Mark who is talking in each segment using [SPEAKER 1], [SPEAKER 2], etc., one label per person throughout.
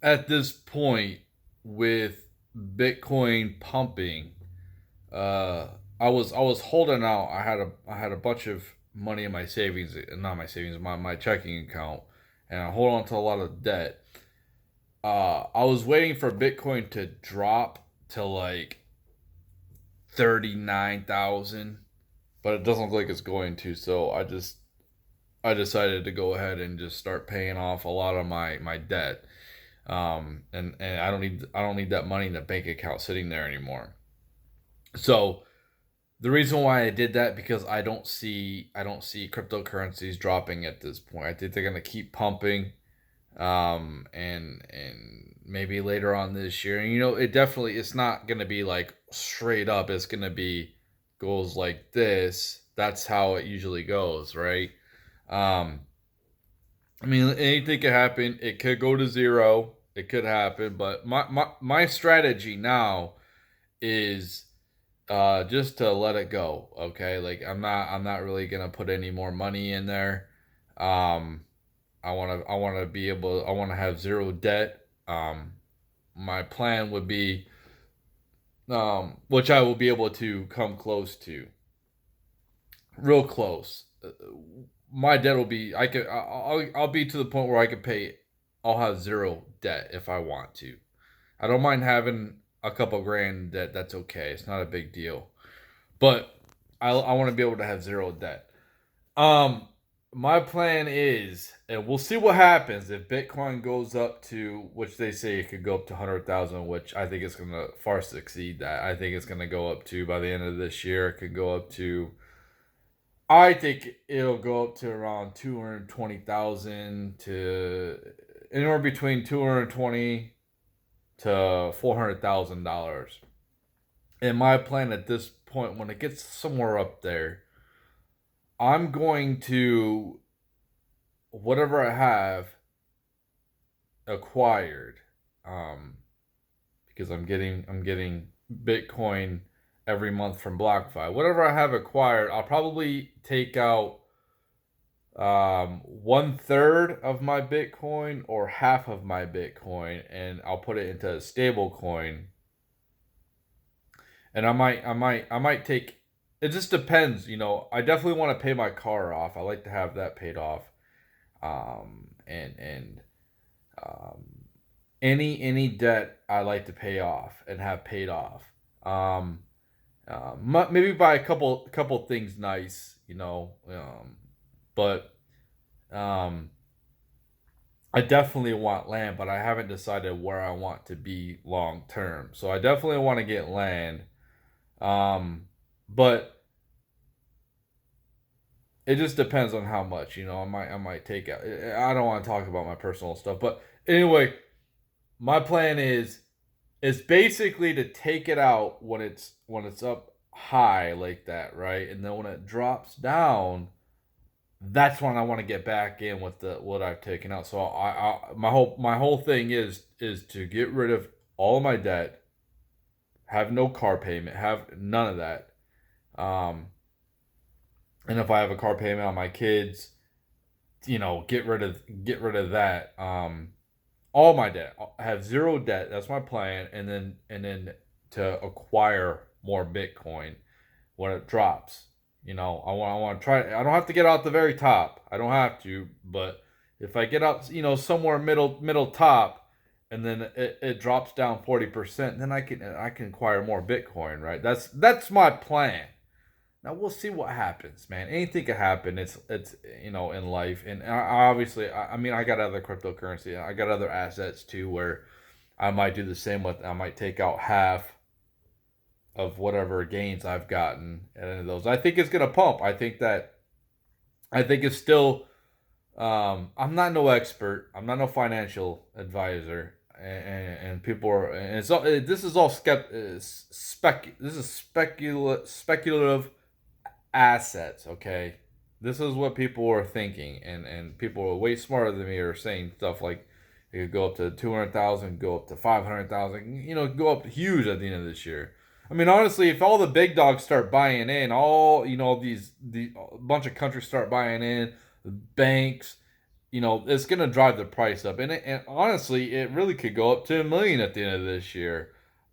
[SPEAKER 1] at this point with Bitcoin pumping, uh, I was holding out. I had a bunch of money in my savings, not my savings, my checking account, and I hold on to a lot of debt. I was waiting for Bitcoin to drop to like 39,000, but it doesn't look like it's going to. So I decided to go ahead and just start paying off a lot of my debt. And I don't need that money in the bank account sitting there anymore. So the reason why I did that, because I don't see cryptocurrencies dropping at this point. I think they're gonna keep pumping, and maybe later on this year. And it definitely, it's not gonna be like straight up. It's gonna be goes like this. That's how it usually goes, right? Um, I mean, anything could happen. It could go to zero. It could happen, but my strategy now is just to let it go. Okay, like I'm not really gonna put any more money in there. Um, I want to be able. I want to have zero debt. My plan would be, which I will be able to come close to, real close. My debt will be. I'll be to the point where I can pay. I'll have zero debt if I want to. I don't mind having a couple grand debt. That's okay. It's not a big deal. But I want to be able to have zero debt. Um, my plan is, and we'll see what happens if Bitcoin goes up to, which they say it could go up to 100,000, which I think it's gonna far exceed that. I think it's gonna go up to, by the end of this year, it could go up to. I think it'll go up to around 220,000 to anywhere between 220 to $400,000. And my plan at this point, when it gets somewhere up there, I'm going to, whatever I have acquired, um, because I'm getting Bitcoin every month from BlockFi. Whatever I have acquired, I'll probably take out 1/3 of my Bitcoin or half of my Bitcoin, and I'll put it into a stable coin. And I might take. It just depends. I definitely want to pay my car off. I like to have that paid off. And um, any debt I like to pay off and have paid off. Um, Maybe buy a couple things nice. But um, I definitely want land, but I haven't decided where I want to be long term. So I definitely want to get land. Um, but it just depends on how much. I might take out. I don't want to talk about my personal stuff, but anyway, my plan is basically to take it out when it's up high like that, right? And then when it drops down, that's when I want to get back in with the what I've taken out. So my whole thing is to get rid of all of my debt, have no car payment, have none of that. Um, and if I have a car payment on my kids, get rid of that. All my debt. I have zero debt. That's my plan, and then to acquire more Bitcoin when it drops. I want to try. I don't have to get out the very top. I don't have to, but if I get out, somewhere middle top, and then it drops down 40%, then I can acquire more Bitcoin. Right. That's my plan. Now we'll see what happens, man. Anything could happen. It's in life, and obviously, I mean, I got other cryptocurrency. I got other assets too, where I might do the same with. I might take out half of whatever gains I've gotten and those. I think it's gonna pump. I think it's still. I'm not no expert. I'm not no financial advisor, and people are. And it's all. This is all spec. This is speculative assets. Okay, this is what people are thinking, and people are way smarter than me are saying stuff like it could go up to 200,000, go up to 500,000. Go up huge at the end of this year. I mean, honestly, if all the big dogs start buying in, all these the a bunch of countries start buying in, the banks. it's going to drive the price up. And honestly, it really could go up to a million at the end of this year.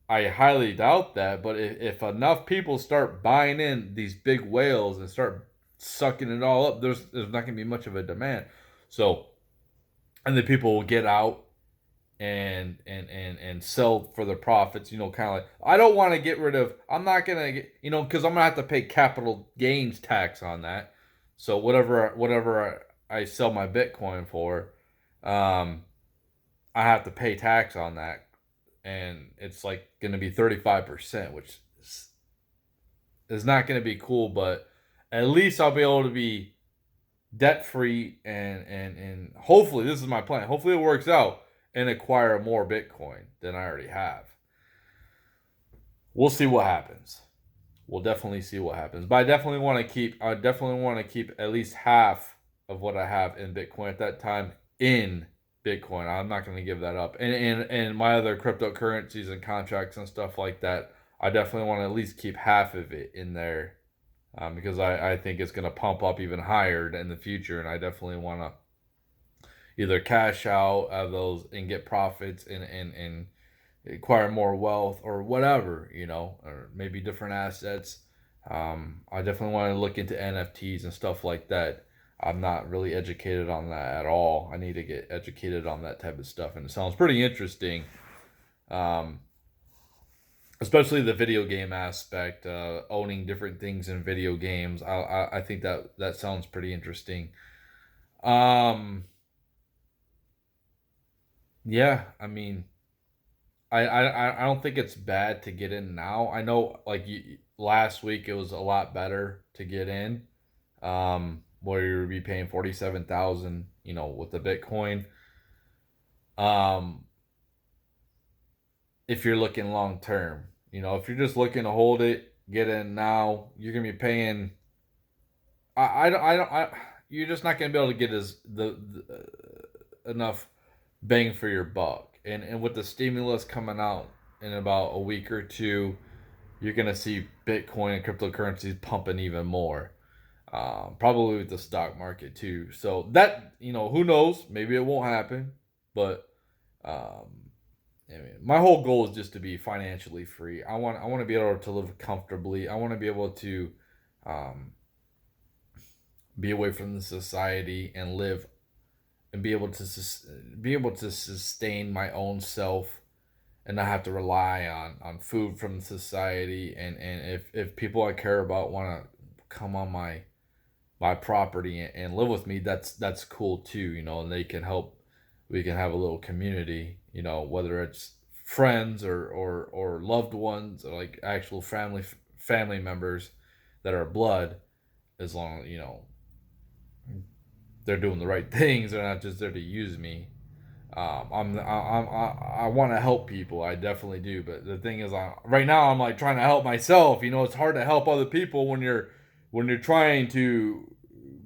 [SPEAKER 1] I highly doubt that, but if enough people start buying in these big whales and start sucking it all up, there's not going to be much of a demand. So, and then people will get out and sell for the profits, kind of like, I don't want to get rid of, I'm not going to get, because I'm going to have to pay capital gains tax on that. So whatever I sell my Bitcoin for, um, I have to pay tax on that. And it's like going to be 35%, which is not going to be cool, but at least I'll be able to be debt free and hopefully this is my plan. Hopefully it works out and acquire more Bitcoin than I already have. We'll see what happens. We'll definitely see what happens. But I definitely want to keep at least half of what I have in Bitcoin at that time in Bitcoin. I'm not going to give that up. And my other cryptocurrencies and contracts and stuff like that, I definitely want to at least keep half of it in there, because I think it's going to pump up even higher in the future. And I definitely want to either cash out of those and get profits and acquire more wealth or whatever, or maybe different assets. I definitely want to look into NFTs and stuff like that. I'm not really educated on that at all. I need to get educated on that type of stuff, and it sounds pretty interesting. Um, Especially the video game aspect, owning different things in video games. I think that sounds pretty interesting. Um, yeah, I mean, I don't think it's bad to get in now. I know, like last week, it was a lot better to get in, where you would be paying 47,000, with the Bitcoin. Um, if you're looking long term, if you're just looking to hold it, get in now, you're gonna be paying. You're just not gonna be able to get the enough bang for your buck. And with the stimulus coming out in about a week or two, you're gonna see Bitcoin and cryptocurrencies pumping even more. Probably with the stock market too. So that, who knows? Maybe it won't happen, but um, I mean, my whole goal is just to be financially free. I want to be able to live comfortably. I want to be able to um, be away from the society and live and be able to sustain my own self and not have to rely on food from society. And if people I care about want to come on my property and live with me, that's cool too, and they can help. We can have a little community, whether it's friends or loved ones, or like actual family members that are blood, as long they're doing the right things. They're not just there to use me. I want to help people. I definitely do. But the thing is, right now I'm like trying to help myself. It's hard to help other people when you're trying to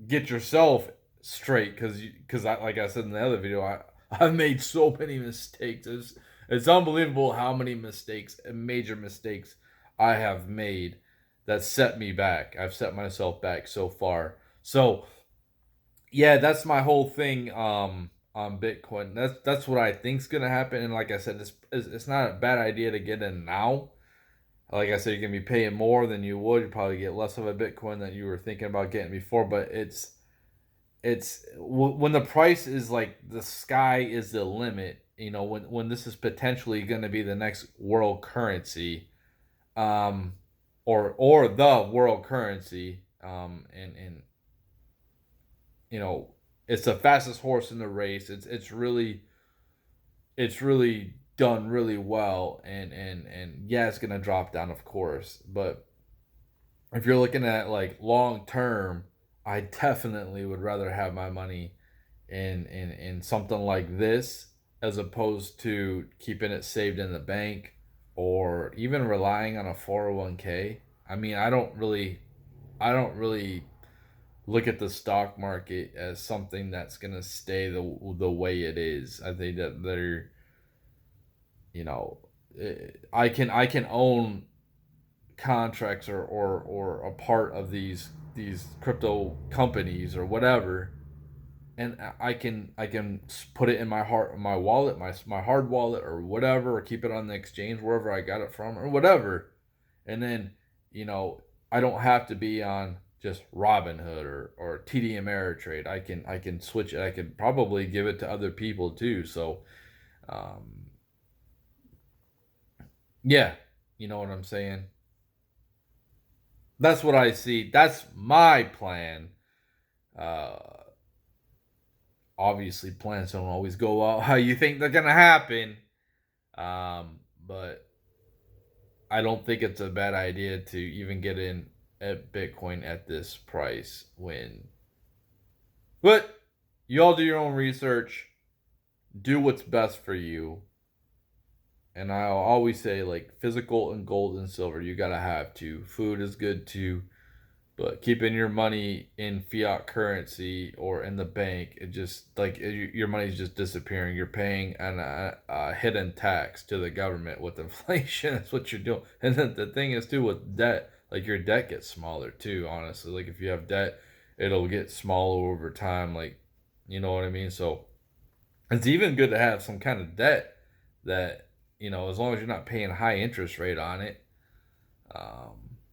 [SPEAKER 1] get yourself straight. Because like I said in the other video, I've made so many mistakes. It's unbelievable how many mistakes, major mistakes, I have made that set me back. I've set myself back so far. So yeah, that's my whole thing on Bitcoin. That's what I think's gonna happen. And like I said, it's not a bad idea to get in now. Like I said, you're gonna be paying more than you would. You probably get less of a Bitcoin than you were thinking about getting before. But when the price is like the sky is the limit. When this is potentially gonna be the next world currency, um, or the world currency, and it's the fastest horse in the race. It's really done really well, and yeah, it's gonna drop down, of course. But if you're looking at like long term, I definitely would rather have my money in something like this as opposed to keeping it saved in the bank or even relying on a 401k. I mean, I don't really look at the stock market as something that's gonna stay the way it is. I think that you know, I can own contracts or a part of these crypto companies or whatever, and I can put it in my wallet, my hard wallet or whatever, or keep it on the exchange wherever I got it from or whatever. And then, you know, I don't have to be on just Robinhood or TD Ameritrade. I can switch it. I could probably give it to other people too. So, um, yeah, you know what I'm saying. That's what I see. That's my plan. Uh, Obviously, plans don't always go out how you think they're gonna happen. But I don't think it's a bad idea to even get in at Bitcoin at this price when. But you all do your own research, do what's best for you. And I'll always say, like, physical and gold and silver, you gotta have too. Food is good too, but keeping your money in fiat currency or in the bank, it just like your money's just disappearing. You're paying a hidden tax to the government with inflation. That's what you're doing. And then the thing is too with debt, like your debt gets smaller too. Honestly, like if you have debt, it'll get smaller over time. Like, you know what I mean. So it's even good to have some kind of debt that, as long as you're not paying high interest rate on it.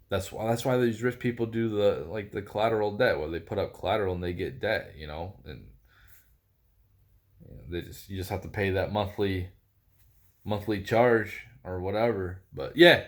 [SPEAKER 1] That's why these rich people do the collateral debt, where they put up collateral and they get debt, and you just have to pay that monthly charge or whatever. But yeah,